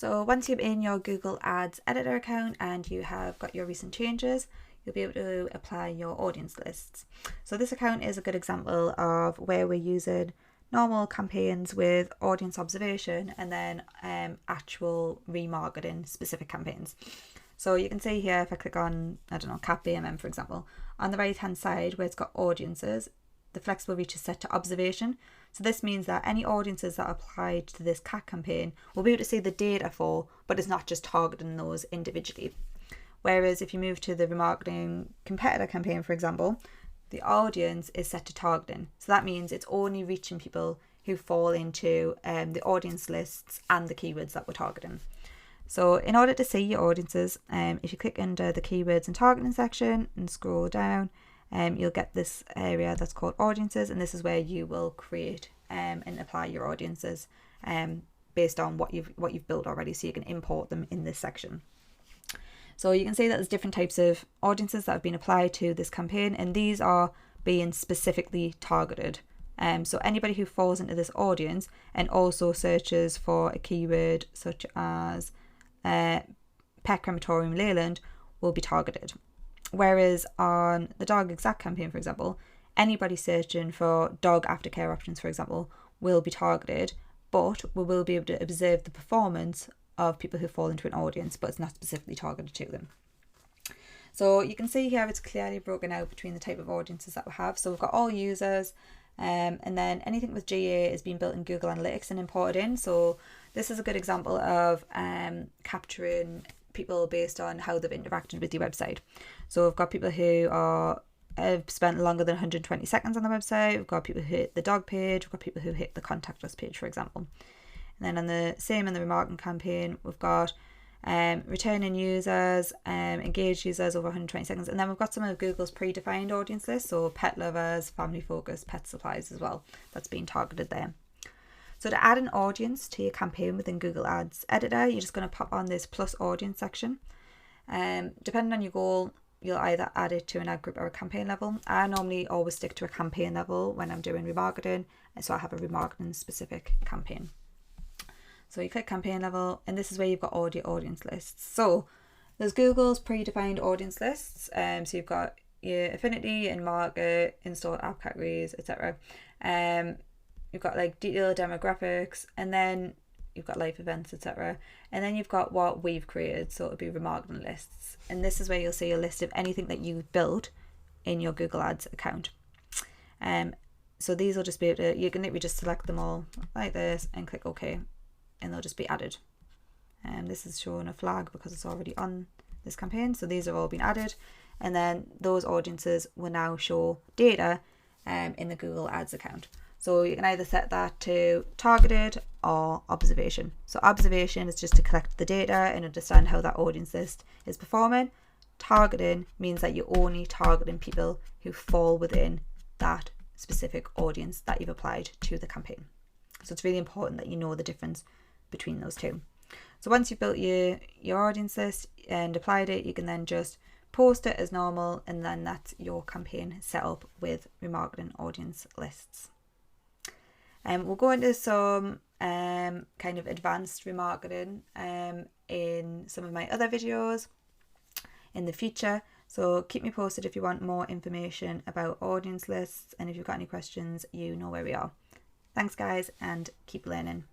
So once you're in your Google Ads editor account and you have got your recent changes, you'll be able to apply your audience lists. So this account is a good example of where we're using normal campaigns with audience observation and then actual remarketing specific campaigns. So you can see here, if I click on, I don't know, Cat BMM for example, on the right hand side where it's got audiences, the flexible reach is set to observation. So this means that any audiences that are applied to this cat campaign will be able to see the data for, but it's not just targeting those individually. Whereas if you move to the remarketing competitor campaign, for example, the audience is set to targeting. So that means it's only reaching people who fall into the audience lists and the keywords that we're targeting. So in order to see your audiences, if you click under the keywords and targeting section and scroll down, you'll get this area that's called audiences, and this is where you will create and apply your audiences based on what you've built already, so you can import them in this section. So you can see that there's different types of audiences that have been applied to this campaign, and these are being specifically targeted. So anybody who falls into this audience and also searches for a keyword such as pet crematorium Leyland will be targeted. Whereas on the dog exact campaign, for example, anybody searching for dog aftercare options, for example, will be targeted, but we will be able to observe the performance of people who fall into an audience, but it's not specifically targeted to them. So you can see here it's clearly broken out between the type of audiences that we have. So we've got all users, and then anything with GA is being built in Google Analytics and imported in. So this is a good example of capturing people based on how they've interacted with your website. So we've got people who have spent longer than 120 seconds on the website. We've got people who hit the dog page. We've got people who hit the contact us page, for example. And then on the same in the remarketing campaign, we've got returning users, engaged users over 120 seconds, and then we've got some of Google's predefined audience lists, so pet lovers, family focus, pet supplies as well. That's being targeted there. So to add an audience to your campaign within Google Ads Editor, you're just going to pop on this plus audience section. Depending on your goal, you'll either add it to an ad group or a campaign level. I normally always stick to a campaign level when I'm doing remarketing, and so I have a remarketing specific campaign. So you click campaign level, and this is where you've got all your audience lists. So there's Google's predefined audience lists. So you've got your affinity and market, installed app categories, etc. You've got like detailed demographics, and then you've got life events, etc. And then you've got what we've created, so it'll be remarketing lists. And this is where you'll see a list of anything that you've built in your Google Ads account. So these will just be able to, you can literally just select them all like this and click OK, and they'll just be added. This is showing a flag because it's already on this campaign, so these have all been added, and then those audiences will now show data in the Google Ads account. So you can either set that to targeted or observation. So observation is just to collect the data and understand how that audience list is performing. Targeting means that you're only targeting people who fall within that specific audience that you've applied to the campaign. So it's really important that you know the difference between those two. So once you've built your audience list and applied it, you can then just post it as normal, and then that's your campaign set up with remarketing audience lists. We'll go into some kind of advanced remarketing in some of my other videos in the future. So keep me posted if you want more information about audience lists, and if you've got any questions, you know where we are. Thanks guys, and keep learning.